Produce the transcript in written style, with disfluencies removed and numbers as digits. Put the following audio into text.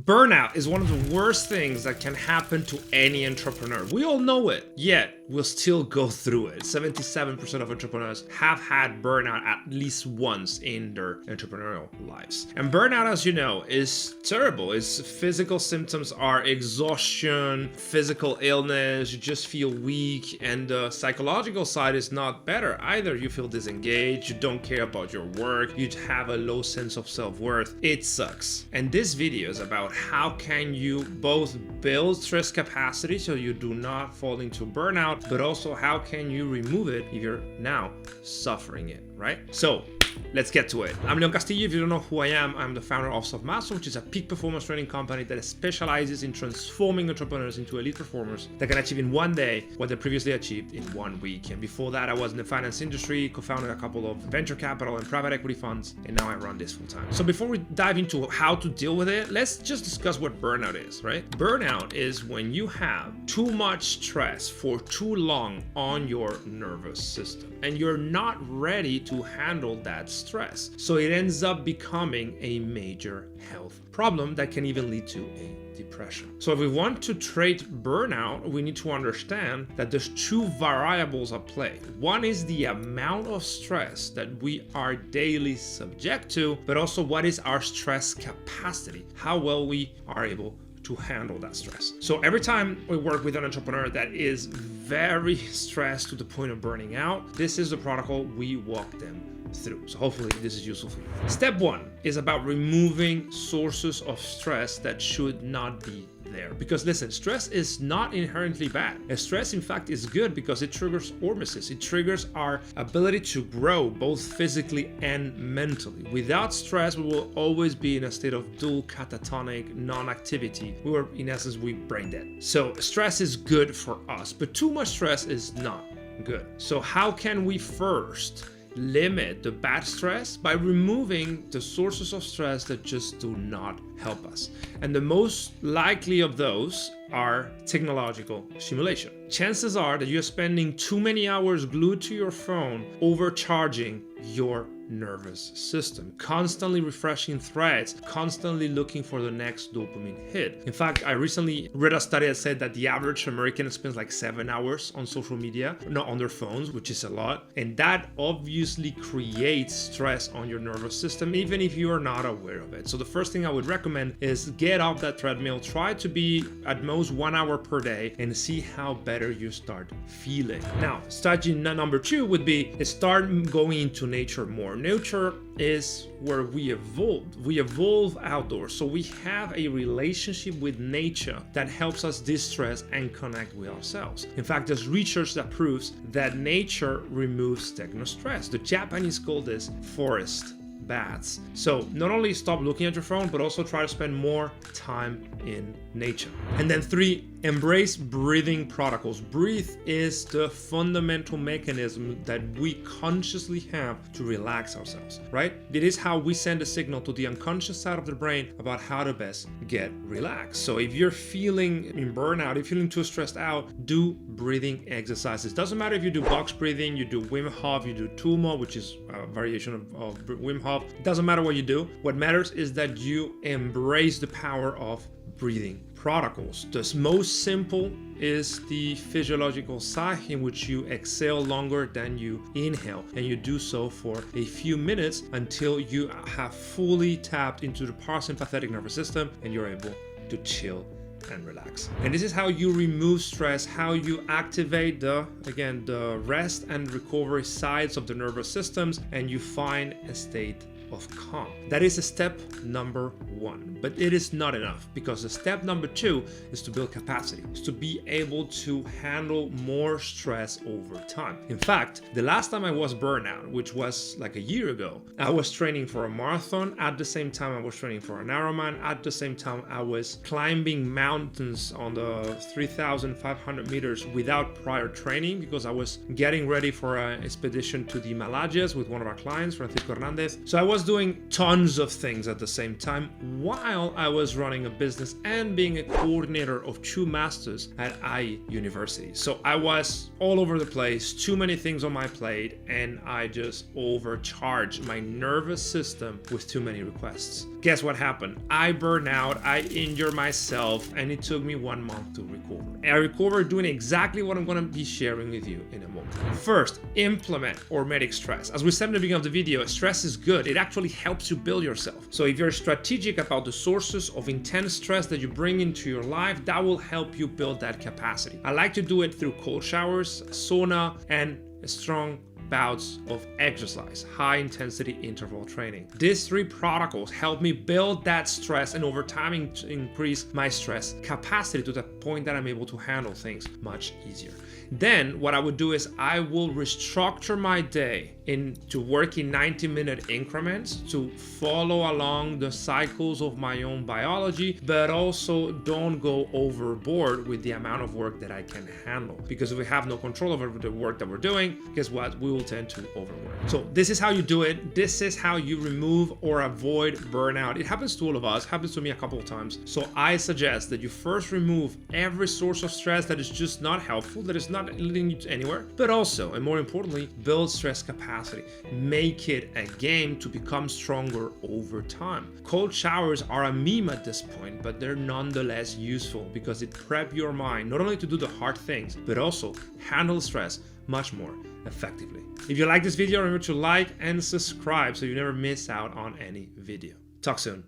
Burnout is one of the worst things that can happen to any entrepreneur. We all know it, yet we'll still go through it. 77% of entrepreneurs have had burnout at least once in their entrepreneurial lives. And burnout, as you know, is terrible. Its physical symptoms are exhaustion, physical illness, you just feel weak, and the psychological side is not better either. You feel disengaged, you don't care about your work, you have a low sense of self-worth. It sucks. And this video is about how can you both build stress capacity so you do not fall into burnout, but also how can you remove it if you're now suffering it, right? So let's get to it. I'm Castillo. If you don't know who I am, I'm the founder of Selfmastered, which is a peak performance training company that specializes in transforming entrepreneurs into elite performers that can achieve in one day what they previously achieved in 1 week. And before that, I was in the finance industry, co-founded a couple of venture capital and private equity funds, and now I run this full time. So before we dive into how to deal with it, let's just discuss what burnout is, right? Burnout is when you have too much stress for too long on your nervous system, and you're not ready to handle that stress. So it ends up becoming a major health problem that can even lead to a depression. So if we want to treat burnout, we need to understand that there's two variables at play. One is the amount of stress that we are daily subject to, but also what is our stress capacity, how well we are able to handle that stress. So every time we work with an entrepreneur that is very stressed to the point of burning out, this is the protocol we walk them through. So hopefully this is useful for you. Step one is about removing sources of stress that should not be there. Because listen, stress is not inherently bad. Stress, in fact, is good because it triggers hormesis. It triggers our ability to grow both physically and mentally. Without stress, we will always be in a state of dual catatonic non-activity. In essence, we brain dead. So stress is good for us, but too much stress is not good. So how can we first limit the bad stress? By removing the sources of stress that just do not help us. And the most likely of those are technological stimulation. Chances are that you're spending too many hours glued to your phone, overcharging your nervous system, constantly refreshing threads, constantly looking for the next dopamine hit. In fact, I recently read a study that said that the average American spends like 7 hours on social media, not on their phones, which is a lot. And that obviously creates stress on your nervous system, even if you are not aware of it. So the first thing I would recommend is get off that treadmill, try to be at most 1 hour per day and see how better you start feeling. Now, strategy number 2 would be start going into nature more. Nature is where we evolved. We evolve outdoors. So we have a relationship with nature that helps us distress and connect with ourselves. In fact, there's research that proves that nature removes technostress. The Japanese call this forest baths. So not only stop looking at your phone, but also try to spend more time in nature. And then 3, embrace breathing protocols. Breathe is the fundamental mechanism that we consciously have to relax ourselves, right? It is how we send a signal to the unconscious side of the brain about how to best get relaxed. So if you're feeling in burnout, if you're feeling too stressed out, do breathing exercises. Doesn't matter if you do box breathing, you do Wim Hof, you do Tumo, which is a variation of Wim Hof. It doesn't matter what you do. What matters is that you embrace the power of breathing protocols. The most simple is the physiological sigh, in which you exhale longer than you inhale, and you do so for a few minutes until you have fully tapped into the parasympathetic nervous system and you're able to chill and relax. And this is how you remove stress, how you activate the rest and recovery sides of the nervous systems, and you find a state of calm. That is step number 1, but it is not enough, because the step number 2 is to build capacity, is to be able to handle more stress over time. In fact, the last time I was burnout, which was like a year ago, I was training for a marathon. At the same time, I was training for an Ironman. At the same time, I was climbing mountains on the 3,500 meters without prior training, because I was getting ready for an expedition to the Himalayas with one of our clients, Francisco Hernandez. So I was doing tons of things at the same time while I was running a business and being a coordinator of 2 masters at IE University. So I was all over the place, too many things on my plate, and I just overcharged my nervous system with too many requests. guess what happened? I burned out, I injured myself, and it took me 1 month to recover. And I recovered doing exactly what I'm gonna be sharing with you in a moment. First, implement or mitigate stress. As we said in the beginning of the video, stress is good. It actually helps you build yourself. So if you're strategic about the sources of intense stress that you bring into your life, that will help you build that capacity. I like to do it through cold showers, sauna, and strong bouts of exercise, high intensity interval training. These 3 protocols help me build that stress and over time increase my stress capacity to the point that I'm able to handle things much easier. Then what I would do is I will restructure my day into work in 90-minute increments to follow along the cycles of my own biology, but also don't go overboard with the amount of work that I can handle. Because if we have no control over the work that we're doing, guess what? We will tend to overwork. So this is how you do it. This is how you remove or avoid burnout. It happens to all of us, happens to me a couple of times. So I suggest that you first remove every source of stress that is just not helpful, that is not leading you anywhere, but also, and more importantly, build stress capacity. Make it a game to become stronger over time. Cold showers are a meme at this point, but they're nonetheless useful because it preps your mind not only to do the hard things, but also handle stress much more effectively. If you like this video, remember to like and subscribe so you never miss out on any video. Talk soon.